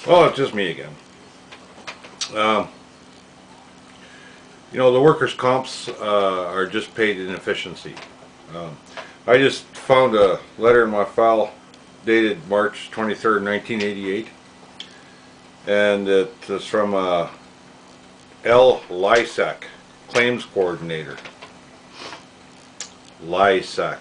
Well, it's just me again. Um, you know, the workers' comps are just paid inefficiency. Um, I just found a letter in my file dated March 23rd, 1988, and it is from L. Lysak, Claims Coordinator. Lysak.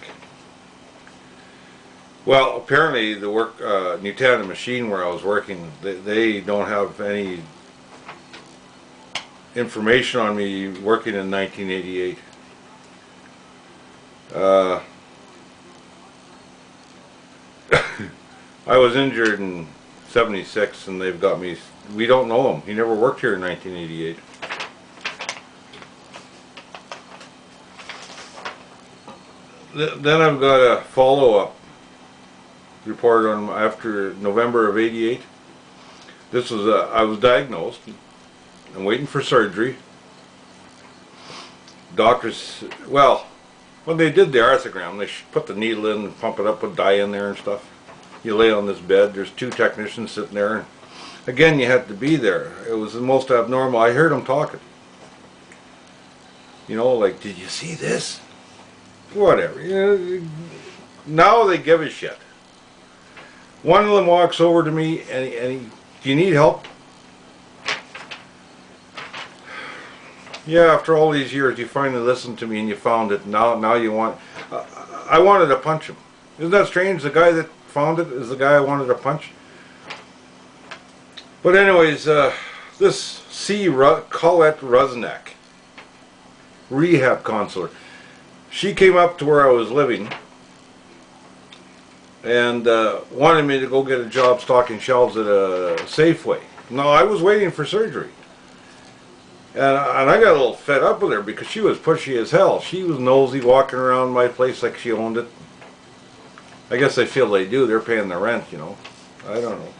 Well, apparently the Newtown machine where I was working, they don't have any information on me working in 1988. I was injured in 76 and they've got me, we don't know him. He never worked here in 1988. Then I've got a follow-up report on after November of 88. This was I was diagnosed. I'm waiting for surgery. Doctors, well, when they did the arthrogram, they put the needle in and pump it up with dye in there and stuff. You lay on this bed. There's two technicians sitting there. And again, you had to be there. It was the most abnormal. I heard them talking. You know, like, did you see this? Whatever. You know, now they give a shit. One of them walks over to me and do you need help? Yeah, after all these years, you finally listened to me and you found it. Now you want... I wanted to punch him. Isn't that strange? The guy that found it is the guy I wanted to punch. But anyways, this C. Colette Rusnak, rehab counselor, she came up to where I was living and wanted me to go get a job stocking shelves at a Safeway. No, I was waiting for surgery. And I got a little fed up with her because she was pushy as hell. She was nosy, walking around my place like she owned it. I guess they feel they do. They're paying the rent, you know. I don't know.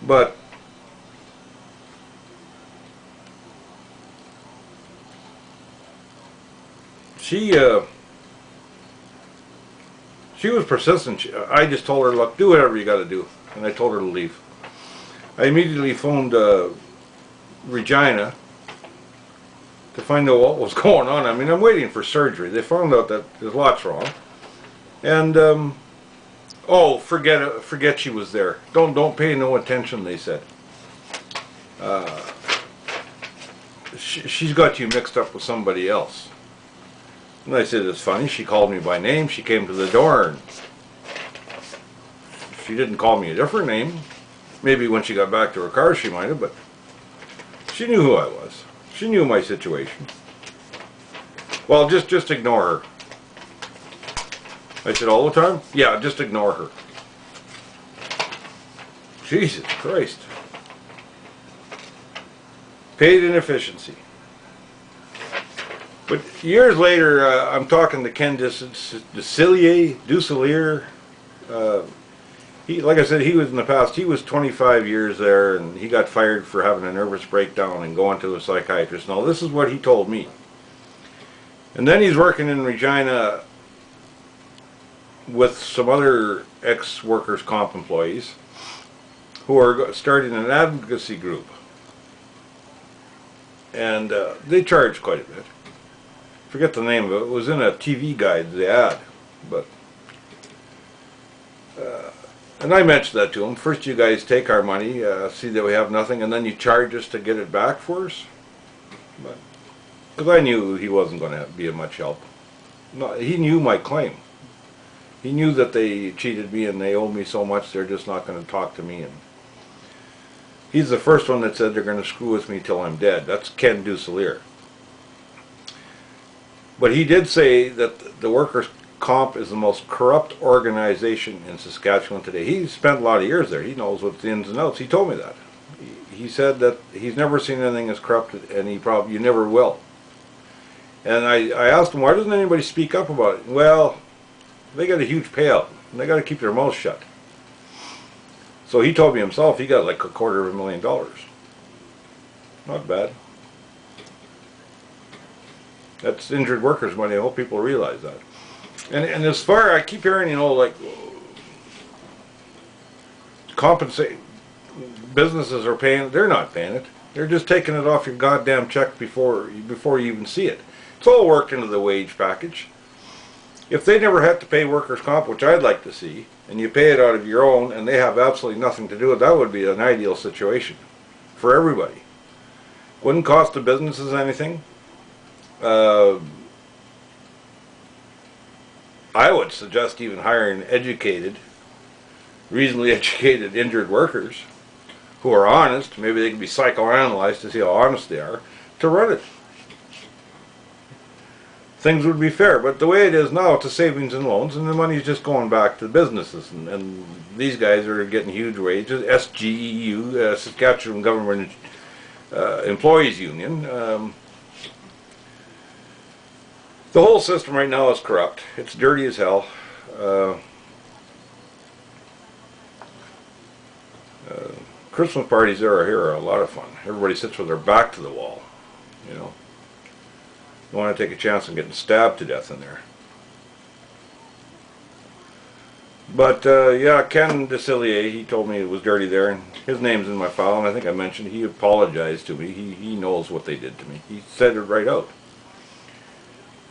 But she was persistent. I just told her, look, do whatever you got to do. And I told her to leave. I immediately phoned Regina to find out what was going on. I mean, I'm waiting for surgery. They found out that there's lots wrong. And, oh, forget she was there. Don't pay no attention, they said. She's got you mixed up with somebody else. And I said, it's funny, she called me by name. She came to the door and she didn't call me a different name. Maybe when she got back to her car she might have, but she knew who I was. She knew my situation. Well, just ignore her. I said, all the time? Yeah, just ignore her. Jesus Christ. Paid inefficiency. But years later, I'm talking to Ken Ducelier. He, like I said, he was in the past, he was 25 years there, and he got fired for having a nervous breakdown and going to a psychiatrist. Now, this is what he told me. And then he's working in Regina with some other ex-workers' comp employees who are starting an advocacy group. And they charge quite a bit. Forget the name of it. It was in a TV guide, the ad. But and I mentioned that to him. First you guys take our money, see that we have nothing, and then you charge us to get it back for us. But because I knew he wasn't going to be of much help. No, he knew my claim. He knew that they cheated me and they owe me so much they're just not going to talk to me. And he's the first one that said they're going to screw with me till I'm dead. That's Ken Ducelier. But he did say that the workers' comp is the most corrupt organization in Saskatchewan today. He spent a lot of years there. He knows what's the ins and outs. He told me that. He said that he's never seen anything as corrupted, and you never will. And I asked him, why doesn't anybody speak up about it? Well, they got a huge payout, and they got to keep their mouths shut. So he told me himself he got like $250,000. Not bad. That's injured workers' money. I hope people realize that. And as far, I keep hearing, you know, like, compensate, businesses are paying, they're not paying it. They're just taking it off your goddamn check before you even see it. It's all worked into the wage package. If they never had to pay workers' comp, which I'd like to see, and you pay it out of your own and they have absolutely nothing to do with it, that would be an ideal situation for everybody. Wouldn't cost the businesses anything. I would suggest even hiring educated, reasonably educated injured workers who are honest. Maybe they can be psychoanalyzed to see how honest they are to run it. Things would be fair, but the way it is now, it's a savings and loans, and the money's just going back to the businesses, and these guys are getting huge wages. SGEU, Saskatchewan Government Employees Union. The whole system right now is corrupt. It's dirty as hell. Christmas parties here are a lot of fun. Everybody sits with their back to the wall, you know. You want to take a chance on getting stabbed to death in there. But yeah, Ken DeCillier, he told me it was dirty there, and his name's in my file, and I think I mentioned he apologized to me. He knows what they did to me. He said it right out.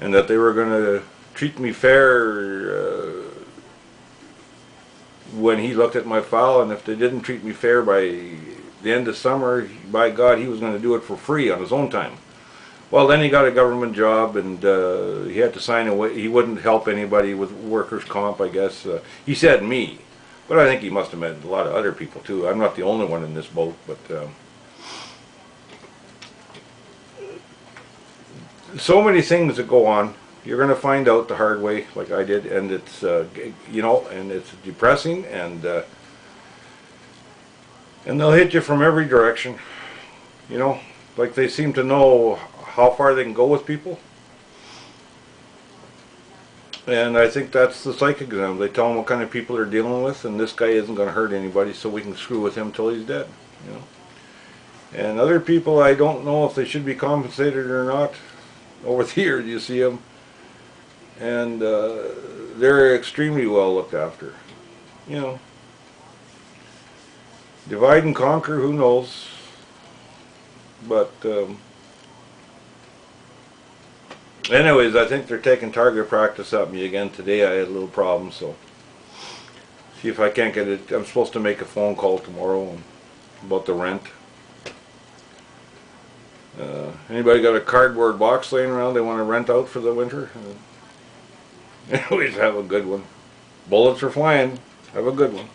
And that they were going to treat me fair when he looked at my file, and if they didn't treat me fair by the end of summer, by God, he was going to do it for free on his own time. Well, then he got a government job, and he had to sign away. He wouldn't help anybody with workers' comp, I guess. He said me, but I think he must have meant a lot of other people too. I'm not the only one in this boat, but so many things that go on. You're going to find out the hard way, like I did, and it's you know, and it's depressing, and they'll hit you from every direction, you know, like they seem to know how far they can go with people. And I think that's the psych exam. They tell them what kind of people they're dealing with, and this guy isn't going to hurt anybody, so we can screw with him till he's dead, you know. And other people, I don't know if they should be compensated or not. Over the years, you see them, and they're extremely well looked after, you know. Divide and conquer, who knows? But anyways, I think they're taking target practice at me again today. I had a little problem, so see if I can't get it. I'm supposed to make a phone call tomorrow about the rent. Anybody got a cardboard box laying around they want to rent out for the winter? Anyways, have a good one. Bullets are flying. Have a good one.